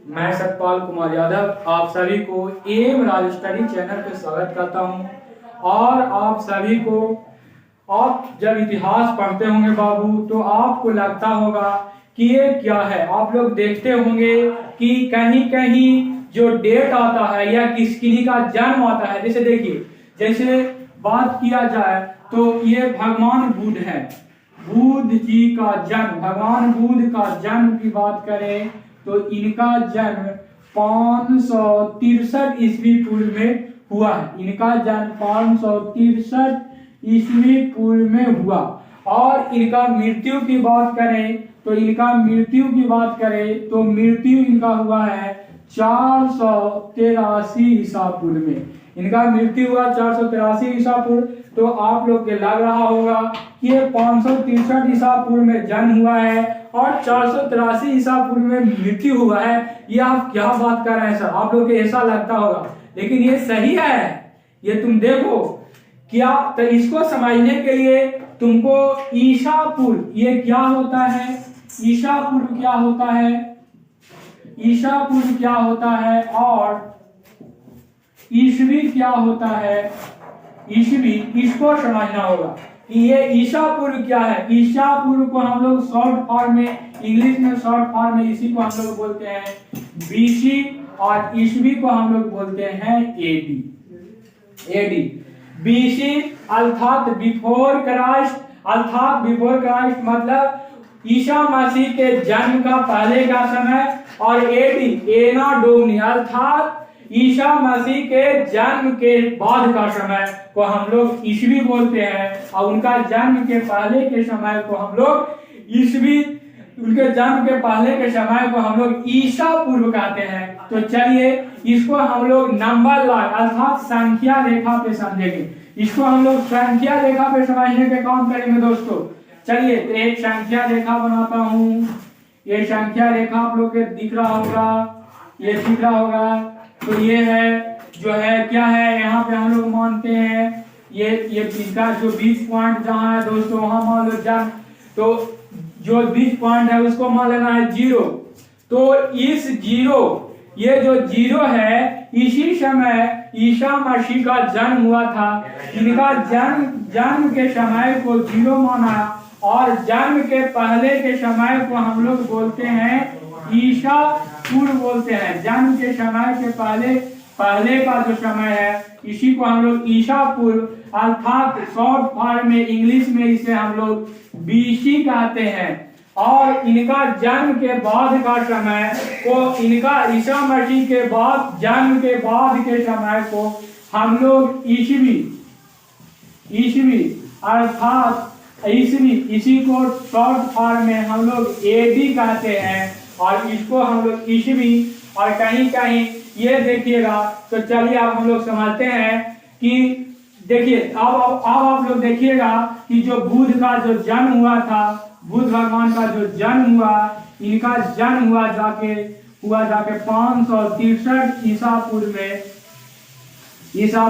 मैं सतपाल कुमार यादव आप सभी को एम राज स्टडी चैनल पे स्वागत करता हूं। और आप सभी को आप जब इतिहास पढ़ते होंगे बाबू तो आपको लगता होगा कि ये क्या है। आप लोग देखते होंगे कि कहीं कहीं जो डेट आता है या किसी का जन्म आता है, जैसे देखिए, जैसे बात किया जाए तो ये भगवान बुद्ध है, बुद्ध जी का जन्म, भगवान बुद्ध का जन्म की बात करें तो इनका जन्म 563 ईस्वी पूर्व में हुआ है। इनका जन्म 563 ईस्वी पूर्व में हुआ। और इनका मृत्यु की बात करें तो मृत्यु इनका हुआ है 483 ईसा पूर्व में। इनका मृत्यु हुआ 483 ईसा पूर्व। तो आप लोग के लग रहा होगा कि ये 563 ईसा पूर्व में जन्म हुआ है और 483 ईसा पूर्व में मृत्यु हुआ है। ये आप क्या बात कर रहे हैं सर, आप लोग को ऐसा लगता होगा, लेकिन ये सही है। ये तुम देखो क्या, तो इसको समझने के लिए तुमको ईसा पूर्व ये क्या होता है, ईसा पूर्व क्या होता है, ईसा पूर्व क्या होता है और ईस्वी क्या होता है, ईस्वी, इसको समझना होगा कि ये ईसा पूर्व क्या है। ईसा पूर्व को हम लोग शॉर्ट फॉर्म में, इंग्लिश में शॉर्ट फॉर्म में इसी को हम लोग बोलते हैं बीसी, और ईस्वी को हम लोग बोलते हैं एडी। एडी बीसी अर्थात बिफोर क्राइस्ट, अर्थात बिफोर क्राइस्ट मतलब ईसा मसीह के जन्म का पहले का समय, और एडी एना डोमनी अर्थात ईसा मसीह के जन्म के बाद का समय को हम लोग ईस्वी बोलते हैं, और उनका जन्म के पहले के समय को हम लोग ईस्वी, उनके जन्म के पहले के समय को हम लोग ईसा पूर्व कहते हैं। तो चलिए इसको हम लोग नंबर लाइन अर्थात संख्या रेखा पे समझेंगे। इसको हम लोग संख्या रेखा पे समझने के काम करेंगे दोस्तों। चलिए तो एक संख्या रेखा बनाता हूँ। ये संख्या रेखा आप लोग के दिख रहा होगा, ये दिख रहा होगा। तो ये है जो है क्या है, यहाँ पे हम लोग मानते हैं ये इसका जो 20 पॉइंट जहाँ है दोस्तों, वहां मान लो जन, तो जो 20 पॉइंट है उसको मान लेना है 0। तो इस 0, ये जो 0 है, इसी समय ईसा मसीह का जन्म हुआ था। इनका जन्म के समय को 0 माना, और जन्म के पहले के समय को हम लोग बोलते हैं ईसा पूर्व बोलते हैं। जन्म के समय के पहले का जो समय है, इसी को हम लोग ईसा पूर्व अर्थात शॉर्ट फॉर्म में इंग्लिश में इसे हम लोग बीसी कहते हैं। और इनका जन्म के बाद का समय को, इनका ईसा मसीह के बाद जन्म के बाद के समय को हम लोग ईस्वी अर्थात ईस्वी, इसी को शॉर्ट फॉर्म में हम लोग एडी कहते हैं, और इसको हम लोग ईस्वी। और कहीं कहीं ये देखिएगा, तो चलिए अब हम लोग समझते हैं कि देखिए अब आप लोग देखिएगा कि जो बुद्ध का जो जन्म हुआ था, बुद्ध भगवान का जो जन्म हुआ, इनका जन्म हुआ जाके 563 ईसा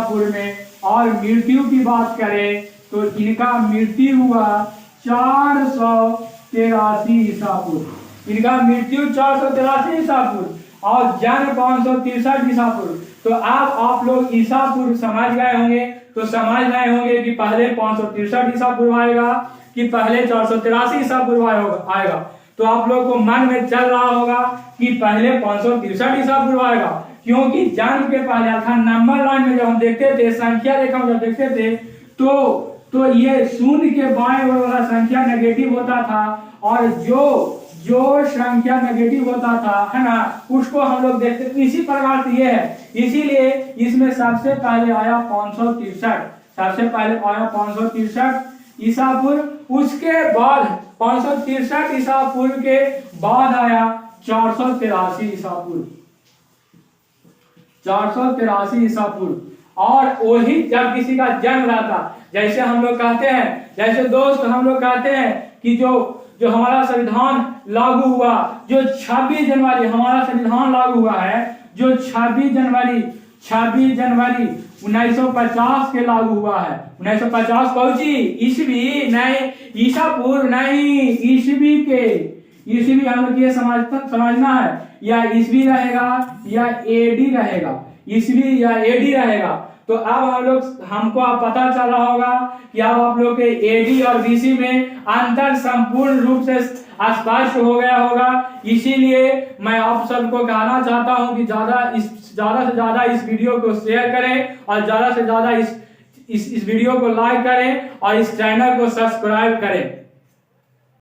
पूर्व में। और मृत्यु की बात करें तो इनका मृत्यु हुआ 483 ईसा पूर्व। इनका मृत्यु 483 ईसा पूर्व और जन्म 563 ईसा पूर्व। तो अब आप लोग ईसा पूर्व समझ गए होंगे, तो समझ गए होंगे कि पहले 563 ईसा पूर्व आएगा कि पहले 483 ईसा पूर्व आएगा। तो आप लोग को मन में चल रहा होगा कि पहले 563 ईसा पूर्व आएगा, क्योंकि जन्म के पहले अर्थात नंबर लाइन में जब हम देखते थे, संख्या रेखा में जब देखते थे, तो ये शून्य के बाएं ओर वाला संख्या नेगेटिव होता था, और जो संख्या नेगेटिव होता था, है ना, उसको हम लोग देखते। इसी प्रकार से ये है, इसीलिए इसमें सबसे पहले आया 563 ईसा पूर्व। उसके बाद 563 ईसा पूर्व के बाद आया 483 ईसा पूर्व, 483 ईसा पूर्व। और वही जब किसी का जन्म रहता, जैसे हम लोग कहते हैं, जैसे दोस्त हम लोग कहते हैं कि जो हमारा संविधान लागू हुआ, जो 26 जनवरी हमारा संविधान लागू हुआ है, जो 26 जनवरी 1950 के लागू हुआ है। 1950 कौन सी ईस्वी नहीं, ईसा पूर्व नहीं, ईस्वी हम लोग ये समझना है, या ईस्वी रहेगा या एडी रहेगा, ईस्वी या एडी रहेगा। तो अब हमको अब पता चल रहा होगा कि अब आप लोग के एडी और बीसी में अंतर संपूर्ण रूप से स्पष्ट हो गया होगा। इसीलिए मैं आप सबको कहना चाहता हूं कि ज्यादा से ज्यादा इस वीडियो को शेयर करें और ज्यादा से ज्यादा इस वीडियो को लाइक करें और इस चैनल को सब्सक्राइब करें।